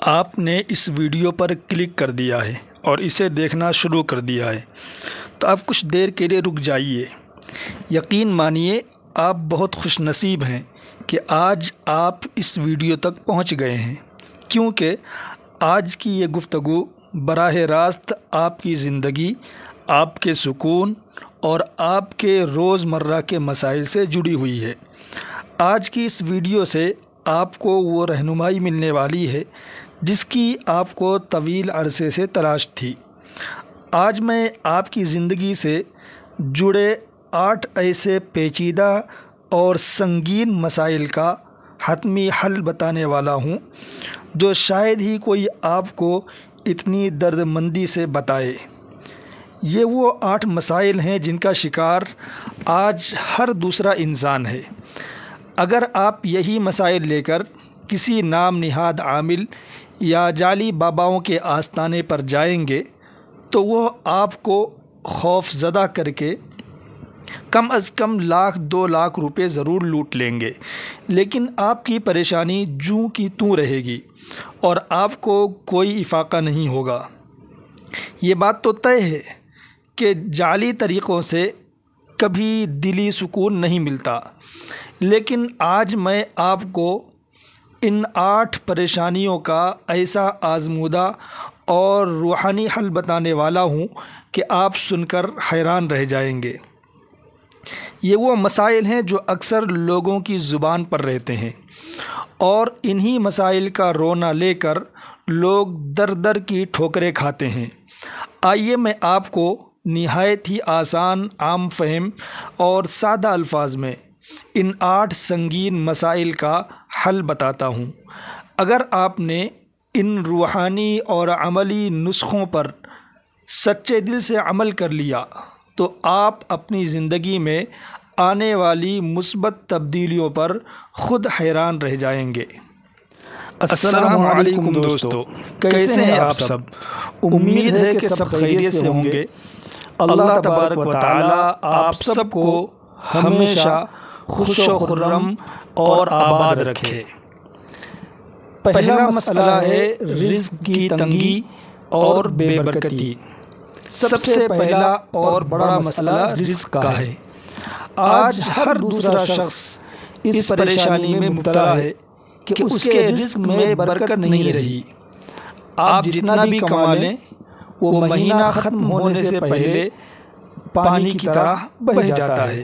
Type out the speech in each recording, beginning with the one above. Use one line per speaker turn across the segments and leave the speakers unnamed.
آپ نے اس ویڈیو پر کلک کر دیا ہے اور اسے دیکھنا شروع کر دیا ہے تو آپ کچھ دیر کے لیے رک جائیے۔ یقین مانیے آپ بہت خوش نصیب ہیں کہ آج آپ اس ویڈیو تک پہنچ گئے ہیں، کیونکہ آج کی یہ گفتگو براہ راست آپ کی زندگی، آپ کے سکون اور آپ کے روزمرہ کے مسائل سے جڑی ہوئی ہے۔ آج کی اس ویڈیو سے آپ کو وہ رہنمائی ملنے والی ہے جس کی آپ کو طویل عرصے سے تلاش تھی۔ آج میں آپ کی زندگی سے جڑے 8 ایسے پیچیدہ اور سنگین مسائل کا حتمی حل بتانے والا ہوں جو شاید ہی کوئی آپ کو اتنی درد مندی سے بتائے۔ یہ وہ 8 مسائل ہیں جن کا شکار آج ہر دوسرا انسان ہے۔ اگر آپ یہی مسائل لے کر کسی نام نہاد عامل یا جعلی باباؤں کے آستانے پر جائیں گے تو وہ آپ کو خوف زدہ کر کے کم از کم 1,00,000 2,00,000 روپے ضرور لوٹ لیں گے، لیکن آپ کی پریشانی جوں کی توں رہے گی اور آپ کو کوئی افاقہ نہیں ہوگا۔ یہ بات تو طے ہے کہ جعلی طریقوں سے کبھی دلی سکون نہیں ملتا، لیکن آج میں آپ کو ان 8 پریشانیوں کا ایسا آزمودہ اور روحانی حل بتانے والا ہوں کہ آپ سن کر حیران رہ جائیں گے۔ یہ وہ مسائل ہیں جو اکثر لوگوں کی زبان پر رہتے ہیں اور انہی مسائل کا رونا لے کر لوگ در در کی ٹھوکریں کھاتے ہیں۔ آئیے میں آپ کو نہایت ہی آسان، عام فہم اور سادہ الفاظ میں ان 8 سنگین مسائل کا حل بتاتا ہوں۔ اگر آپ نے ان روحانی اور عملی نسخوں پر سچے دل سے عمل کر لیا تو آپ اپنی زندگی میں آنے والی مثبت تبدیلیوں پر خود حیران رہ جائیں گے۔ السلام علیکم دوستو، کیسے ہیں آپ سب؟ امید ہے کہ سب خیریت سے ہوں گے۔ اللہ تبارک و تعالی آپ سب کو ہمیشہ خوش و خرم اور آباد رکھے۔ پہلا مسئلہ ہے رزق کی تنگی اور بے برکتی۔ سب سے پہلا اور بڑا مسئلہ رزق کا ہے۔ آج ہر دوسرا شخص اس پریشانی میں مبتلا ہے کہ اس کے رزق میں برکت نہیں رہی۔ آپ جتنا بھی کما لیں وہ مہینہ ختم ہونے سے پہلے پانی کی طرح بہہ جاتا ہے۔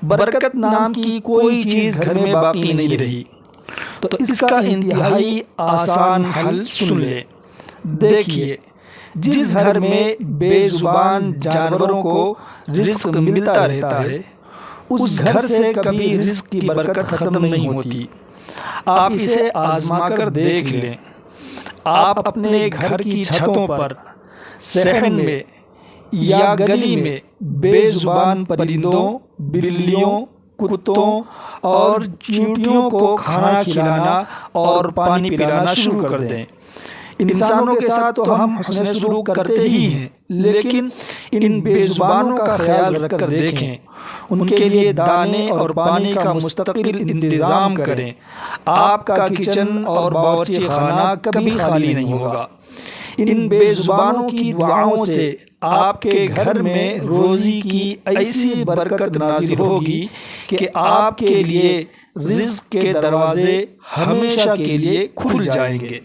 برکت نام کی کوئی چیز گھر میں باقی نہیں رہی۔ تو اس کا انتہائی آسان حل سن لیں۔ دیکھیے، جس گھر میں بے زبان جانوروں کو رزق ملتا رہتا ہے اس گھر سے کبھی رزق کی برکت ختم نہیں ہوتی۔ آپ اسے آزما کر دیکھ لیں۔ آپ اپنے گھر کی چھتوں پر، صحن میں یا گلی میں بے زبان پرندوں، بلیوں، کتوں اور چیونٹیوں کو کھانا کھلانا اور پانی پلانا شروع کر دیں۔ انسانوں کے ساتھ تو ہم حسن سلوک کرتے ہی ہیں، لیکن ان بے زبانوں کا خیال رکھ کر دیکھیں، ان کے لیے دانے اور پانی کا مستقل انتظام کریں۔ آپ کا کچن اور باورچی خانہ کبھی خالی نہیں ہوگا۔ ان بے زبانوں کی دعاؤں سے آپ کے گھر میں روزی کی ایسی برکت نازل ہوگی کہ آپ کے لیے رزق کے دروازے ہمیشہ کے لیے کھل جائیں گے۔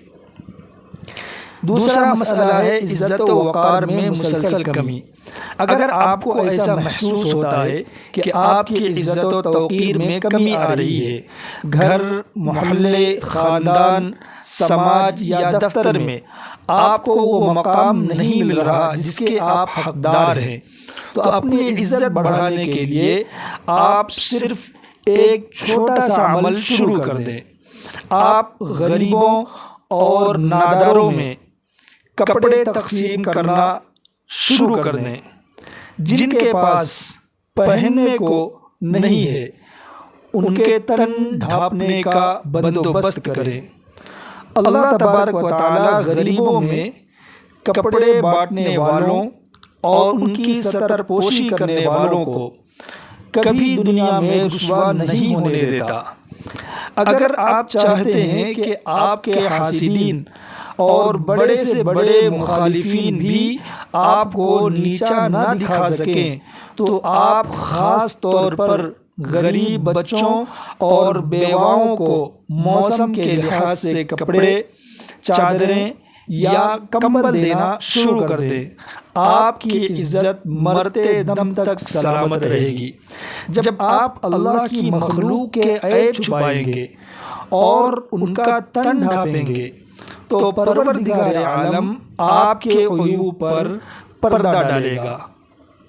دوسرا مسئلہ ہے عزت و وقار میں مسلسل کمی۔ اگر آپ کو ایسا محسوس ہوتا ہے کہ آپ کی عزت و توقیر میں کمی آ رہی ہے، گھر، محلے، خاندان، سماج یا دفتر میں آپ کو وہ مقام نہیں مل رہا جس کے آپ حقدار ہیں، تو اپنی عزت بڑھانے کے لیے آپ صرف ایک چھوٹا سا عمل شروع کر دیں۔ آپ غریبوں اور ناداروں میں کپڑے تقسیم کرنا شروع کر دیں۔ جن کے پاس پہننے کو نہیں ہے ان کے تن ڈھانپنے کا بندوبست کریں۔ اللہ تبارک و تعالی غریبوں میں کپڑے بانٹنے والوں اور ان کی ستر پوشی کرنے والوں کو کبھی دنیا میں رسوا نہیں ہونے دیتا۔ اگر آپ چاہتے ہیں کہ آپ کے حاسدین اور بڑے سے بڑے مخالفین بھی آپ کو نیچا نہ دکھا سکیں تو آپ خاص طور پر غریب بچوں اور بیواؤں کو موسم کے لحاظ سے کپڑے، چادریں یا کمبل دینا شروع کر دیں۔ آپ کی عزت مرتے دم تک سلامت رہے گی۔ جب آپ اللہ کی مخلوق کے عیب چھپائیں گے اور ان کا تن ڈھانپیں گے تو پروردگار عالم آپ کے عیوب پر پردہ ڈالے گا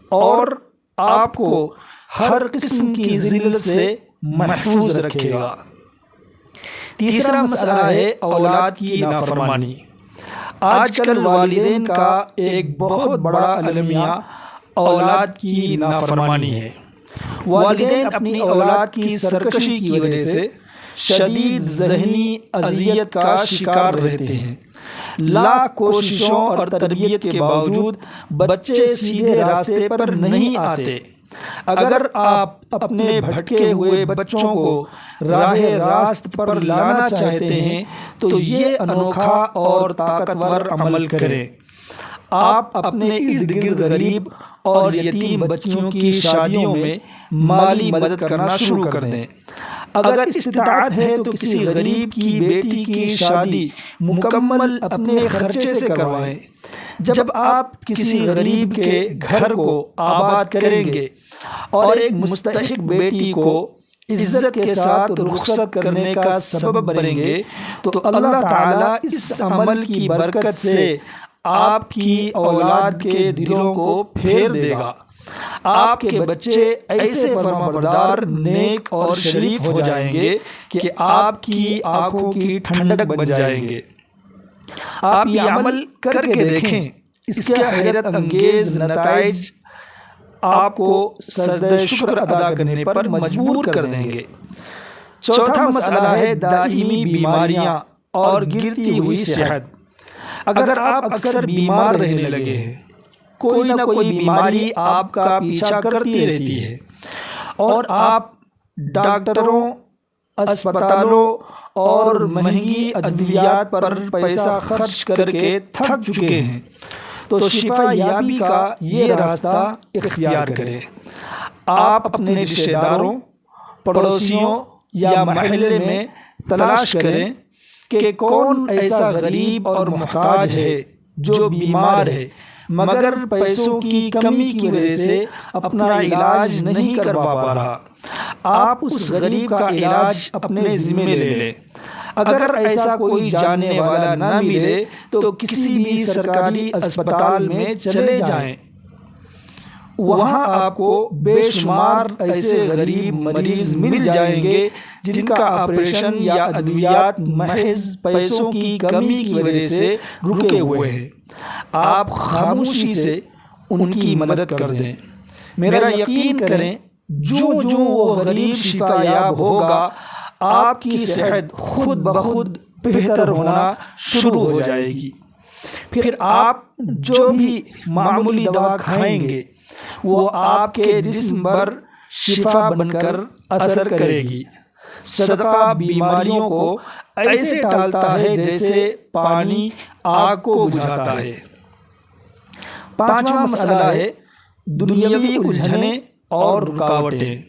اور آپ کو ہر قسم کی ذلت سے محفوظ رکھے گا۔ تیسرا مسئلہ ہے اولاد کی نافرمانی۔ آج کل والدین کا ایک بہت بڑا المیہ اولاد کی نافرمانی ہے۔ والدین اپنی اولاد کی سرکشی کی وجہ سے شدید ذہنی اذیت کا شکار رہتے ہیں۔ لاکھ کوششوں اور تربیت کے باوجود بچے سیدھے راستے پر نہیں آتے۔ اگر آپ اپنے بھٹکے ہوئے بچوں کو راہ راست پر لانا چاہتے ہیں تو یہ انوکھا اور طاقتور عمل کریں۔ آپ اپنے ارد گرد غریب اور یتیم بچیوں کی شادیوں میں مالی مدد کرنا شروع کر دیں۔ اگر استطاعت ہے تو کسی غریب کی بیٹی کی شادی مکمل اپنے خرچے سے کروائیں۔ جب آپ کسی غریب کے گھر کو آباد کریں گے اور ایک مستحق بیٹی کو عزت کے ساتھ رخصت کرنے کا سبب بنیں گے تو اللہ تعالیٰ اس عمل کی برکت سے آپ کی اولاد کے دلوں کو پھیر دے گا۔ آپ کے بچے ایسے فرمانبردار، نیک اور شریف ہو جائیں گے کہ آپ کی آنکھوں کی ٹھنڈک بن جائیں گے۔ آپ یہ عمل کر کے دیکھیں، اس کے حیرت انگیز نتائج آپ کو سجدہ شکر ادا کرنے پر مجبور کر دیں گے۔ چوتھا مسئلہ ہے دائمی بیماریاں اور گرتی ہوئی صحت۔ اگر آپ اکثر بیمار رہنے لگے ہیں، کوئی نہ کوئی بیماری آپ کا پیچھا کرتی رہتی ہے اور آپ ڈاکٹروں، اسپتالوں اور مہنگی ادویات پر پیسہ خرچ کر کے تھک چکے ہیں تو شفا یابی کا یہ راستہ اختیار کریں۔ آپ اپنے رشتہ داروں، پڑوسیوں یا محلے میں تلاش کریں کہ کون ایسا غریب اور محتاج ہے جو بیمار ہے مگر پیسوں کی کمی کی وجہ سے اپنا علاج نہیں کروا پا رہا۔ آپ اس غریب کا علاج اپنے ذمہ لے لیں۔ اگر ایسا کوئی جاننے والا نہ ملے تو کسی بھی سرکاری اسپتال میں چلے جائیں، وہاں آپ کو بے شمار ایسے غریب مریض مل جائیں گے جن کا آپریشن یا ادویات محض پیسوں کی کمی کی وجہ سے رکے ہوئے ہیں۔ آپ خاموشی سے ان کی مدد کر دیں۔ میرا یقین کریں، جو وہ غریب شفا یاب ہوگا، آپ کی صحت خود بخود بہتر ہونا شروع ہو جائے گی۔ پھر آپ جو بھی معمولی دوا کھائیں گے وہ آپ کے جسم پر شفا بن کر اثر کرے گی۔ صدقہ بیماریوں کو ایسے ٹالتا ہے جیسے پانی آگ کو بجھاتا ہے۔ پانچواں مسئلہ ہے دنیاوی الجھنیں اور رکاوٹیں۔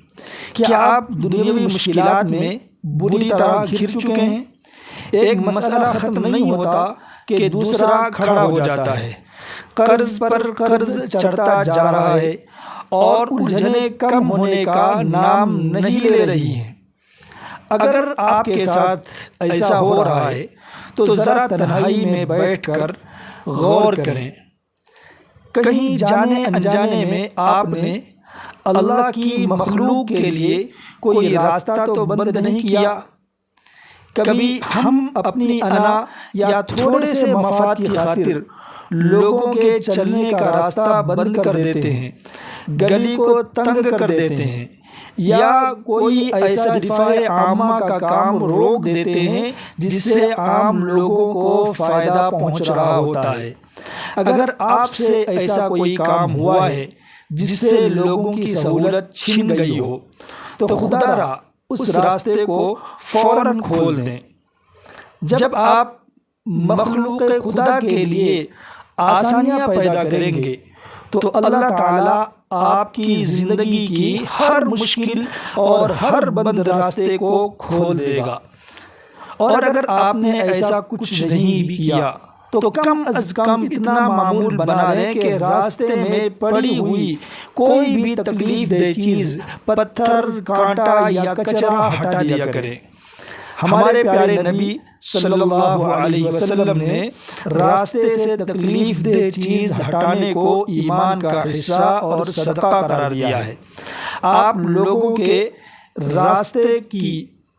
کیا آپ دنیاوی مشکلات میں بری طرح گھر چکے ہیں؟ ایک مسئلہ ختم نہیں ہوتا کہ دوسرا کھڑا ہو جاتا ہے۔ قرض پر قرض چڑھتا جا رہا ہے اور الجھنیں کم ہونے کا نام نہیں لے رہی ہیں۔ اگر آپ کے ساتھ ایسا ہو رہا ہے تو ذرا تنہائی میں بیٹھ کر غور کریں۔ کہیں جانے انجانے میں آپ نے اللہ کی مخلوق کے لیے کوئی راستہ تو بند نہیں کیا؟ کبھی ہم اپنی انا یا تھوڑے سے مفاد کی خاطر لوگوں کے چلنے کا راستہ بند کر دیتے ہیں، گلی کو تنگ کر دیتے ہیں یا کوئی ایسا دفاع عامہ کا کام روک دیتے ہیں جس سے عام لوگوں کو فائدہ پہنچ رہا ہوتا ہے۔ اگر آپ سے ایسا کوئی کام ہوا ہے جس سے لوگوں کی سہولت چھن گئی ہو تو خدا را اس راستے کو فوراً کھول دیں۔ جب آپ مخلوق خدا کے لیے آسانیاں پیدا کریں گے تو اللہ تعالیٰ آپ کی زندگی کی ہر مشکل اور ہر بند راستے کو کھول دے گا۔ اور اگر آپ نے ایسا کچھ نہیں بھی کیا تو کم از کم اتنا معمول بنا لیں کہ راستے میں پڑی ہوئی کوئی بھی تکلیف دہ چیز، پتھر، کانٹا یا کچرا ہٹا دیا کریں۔ ہمارے پیارے نبی صلی اللہ علیہ وسلم نے راستے سے تکلیف دہ چیز ہٹانے کو ایمان کا حصہ اور صدقہ قرار دیا ہے۔ آپ لوگوں کے راستے کی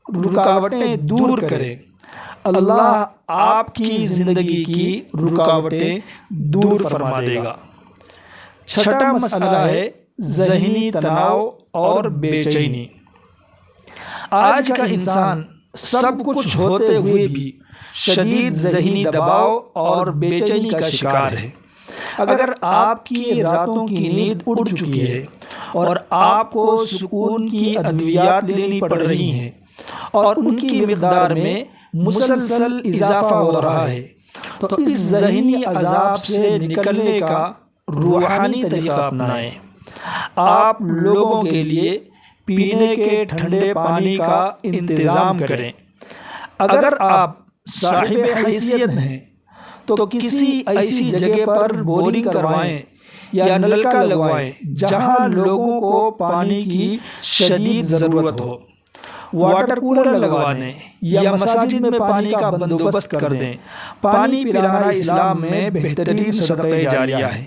رکاوٹیں دور کریں، اللہ آپ کی زندگی کی رکاوٹیں دور فرما دے گا۔ چھٹا مسئلہ ہے ذہنی تناؤ اور بے چینی۔ آج کا انسان سب کچھ ہوتے ہوئے بھی شدید ذہنی دباؤ اور بے چینی کا شکار ہے۔ اگر آپ کی راتوں کی نیند اڑ چکی ہے اور آپ کو سکون کی ادویات لینی پڑ رہی ہیں اور ان کی مقدار میں مسلسل اضافہ ہو رہا ہے تو اس ذہنی عذاب سے نکلنے کا روحانی طریقہ اپنائیں۔ آپ لوگوں کے لیے پینے کے ٹھنڈے پانی کا انتظام کریں۔ اگر آپ صاحب حیثیت ہیں تو کسی ایسی جگہ پر بورنگ کروائیں یا نلکا لگوائیں جہاں لوگوں کو پانی کی شدید ضرورت ہو۔ واٹر کولر لگوا دیں یا مساجد میں پانی کا بندوبست کر دیں۔ پانی پلانا اسلام میں بہترین صدقہ جاریہ ہے۔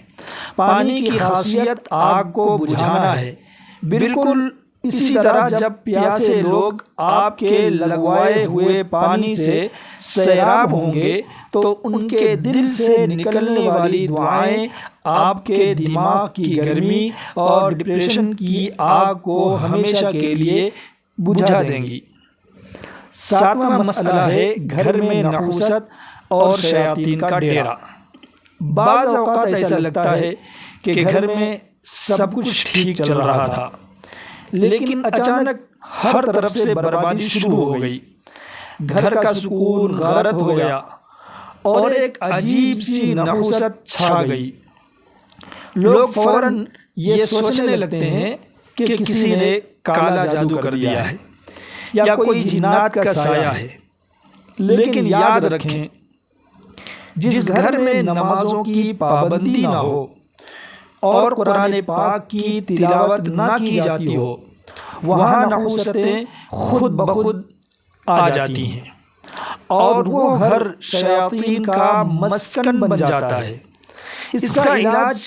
پانی کی خاصیت آگ کو بجھانا ہے۔ بالکل اسی طرح جب پیاسے لوگ آپ کے لگوائے ہوئے پانی سے سیراب ہوں گے تو ان کے دل سے نکلنے والی دعائیں آپ کے دماغ کی گرمی اور ڈپریشن کی آگ کو ہمیشہ کے لیے بجھا دیں گی۔ ساتواں مسئلہ ہے گھر میں نحوست اور شیاطین کا ڈیرا۔ بعض اوقات ایسا لگتا ہے کہ گھر میں سب کچھ ٹھیک چل رہا تھا، لیکن اچانک ہر طرف سے بربادی شروع ہو گئی، گھر کا سکون غارت ہو گیا اور ایک عجیب سی نحوست چھا گئی۔ لوگ فوراً یہ سوچنے لگتے ہیں کہ کسی نے کالا جادو کر دیا ہے یا کوئی جنات کا سایہ ہے۔ لیکن یاد رکھیں، جس گھر میں نمازوں کی پابندی نہ ہو اور قرآن پاک کی تلاوت نہ کی جاتی ہو، وہاں نحوستیں خود بخود آ جاتی ہیں اور وہ گھر شیاطین کا مسکن بن جاتا ہے۔ اس کا علاج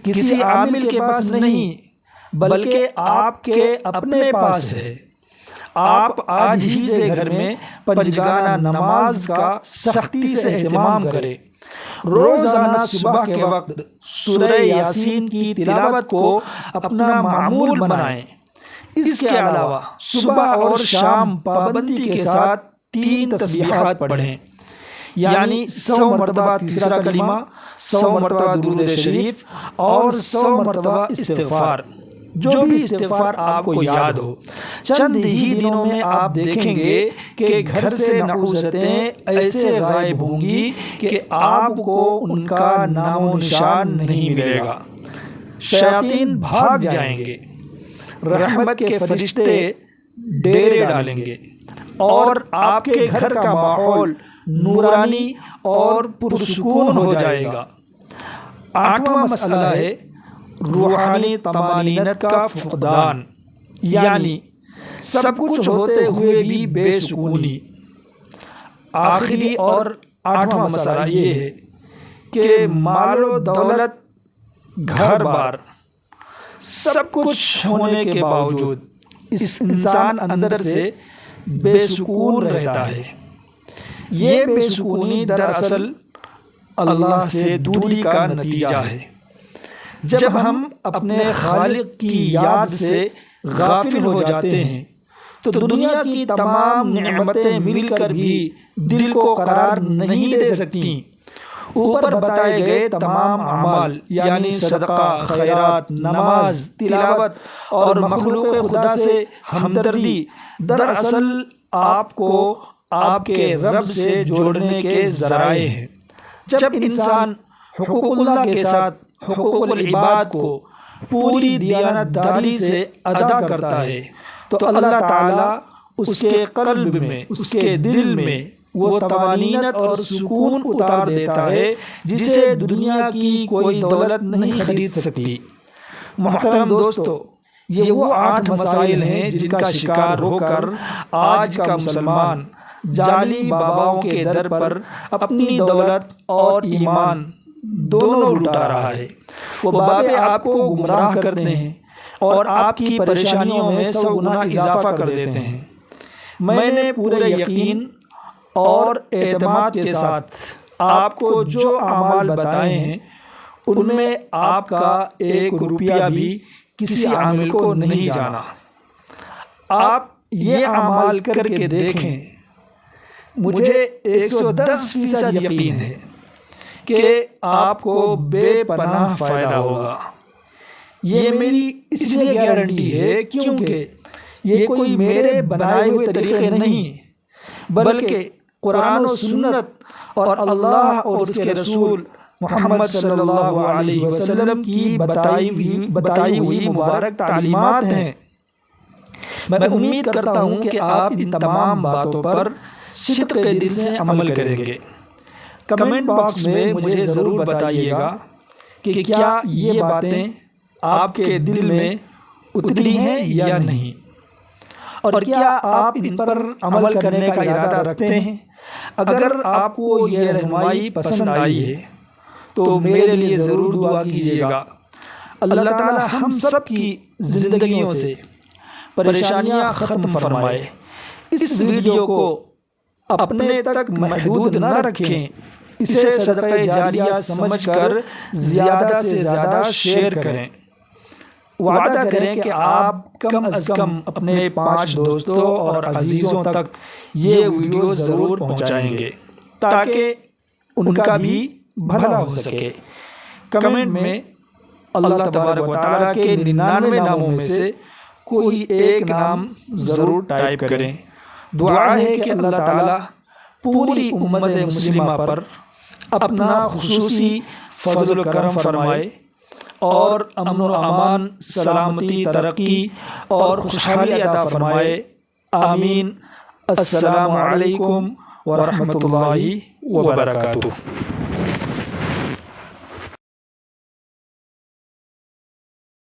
کسی عامل کے پاس نہیں بلکہ آپ کے اپنے پاس ہے۔ آپ آج ہی سے گھر میں پنجگانہ نماز کا سختی سے اہتمام کریں۔ روزانہ صبح کے وقت سورہ یاسین کی تلاوت کو اپنا معمول بنائیں۔ اس کے علاوہ صبح اور شام پابندی کے ساتھ 3 تسبیحات پڑھیں، یعنی 100 مرتبہ تیسرا کلمہ، 100 مرتبہ درود شریف اور 100 مرتبہ استغفار۔ جو بھی استغفار آپ کو یاد ہو۔ چند ہی دنوں میں آپ دیکھیں گے کہ گھر سے نحوستیں ایسے غائب ہوں گی کہ آپ کو ان کا نام و نشان نہیں ملے گا۔ شیاطین بھاگ جائیں گے، رحمت کے فرشتے ڈیرے ڈالیں گے اور آپ کے گھر کا ماحول نورانی اور پرسکون ہو جائے گا۔ 8واں مسئلہ ہے روحانی طمانینت کا فقدان، یعنی سب کچھ ہوتے ہوئے بھی بے سکونی۔ آخری اور 8واں مسئلہ یہ ہے کہ مال و دولت، گھر بار، سب کچھ ہونے کے باوجود اس انسان اندر سے بے سکون رہتا ہے۔ یہ بے سکونی دراصل اللہ سے دوری کا نتیجہ ہے۔ جب ہم اپنے خالق کی یاد سے غافل ہو جاتے ہیں تو دنیا کی تمام نعمتیں مل کر بھی دل کو قرار نہیں دے سکتی۔ اوپر بتائے گئے تمام اعمال یعنی صدقہ، خیرات، نماز، تلاوت اور مخلوق خدا سے ہمدردی دراصل آپ کو آپ کے رب سے جوڑنے کے ذرائع ہیں۔ جب انسان حقوق اللہ کے ساتھ حقوق العباد کو پوری دیانتداری سے ادا کرتا ہے تو اللہ تعالیٰ اس کے قلب میں، اس کے دل میں وہ طمانینت اور سکون اتار دیتا ہے جسے دنیا کی کوئی دولت نہیں خرید سکتی۔ محترم دوستو، یہ وہ 8 مسائل ہیں جن کا شکار ہو کر آج کا مسلمان جعلی باباؤں کے در پر اپنی دولت اور ایمان دونوں لٹا رہا ہے۔ وہ بابے آپ کو گمراہ کرتے ہیں اور آپ کی پریشانیوں میں 100 گنا اضافہ کر دیتے ہیں۔ میں نے پورے یقین اور اعتماد کے ساتھ آپ کو جو اعمال بتائے ہیں ان میں آپ کا 1 روپیہ بھی کسی عامل کو نہیں جانا۔ آپ یہ اعمال کر کے دیکھیں، مجھے 110% یقین ہے کہ آپ کو بے پناہ فائدہ ہوگا۔ یہ میری اس لیے گارنٹی ہے کیونکہ یہ کوئی میرے بنائے ہوئے طریقے نہیں بلکہ قرآن و سنت اور اللہ اور اس کے رسول محمد صلی اللہ علیہ وسلم کی بتائی ہوئی مبارک تعلیمات ہیں۔ میں امید کرتا ہوں کہ آپ ان تمام باتوں پر صدق دل سے عمل کریں گے۔ کمنٹ باکس میں مجھے ضرور بتائیے گا کہ کیا یہ باتیں آپ کے دل میں اتری ہیں یا نہیں، اور کیا آپ ان پر عمل کرنے کا ارادہ رکھتے ہیں۔ اگر آپ کو یہ رہنمائی پسند آئی ہے تو میرے لیے ضرور دعا کیجیے گا۔ اللہ تعالی ہم سب کی زندگیوں سے پریشانیاں ختم فرمائے۔ اس ویڈیو کو اپنے تک محدود نہ رکھیں، اسے صدقہ جاریہ سمجھ کر زیادہ سے زیادہ شیئر کریں۔ وعدہ کریں کہ آپ کم از کم اپنے 5 دوستوں اور عزیزوں تک یہ ویڈیو ضرور پہنچائیں گے تاکہ ان کا بھی بھلا ہو سکے۔ کمنٹ میں اللہ تبارک و تعالیٰ کے 99 ناموں میں سے کوئی ایک نام ضرور ٹائپ کریں۔ دعا ہے کہ اللہ تعالیٰ پوری امت مسلمہ پر اپنا خصوصی فضل و کرم فرمائے اور امن و امان، سلامتی، ترقی اور خوشحالی عطا فرمائے۔ آمین۔ السلام علیکم ورحمۃ اللہ وبرکاتہ۔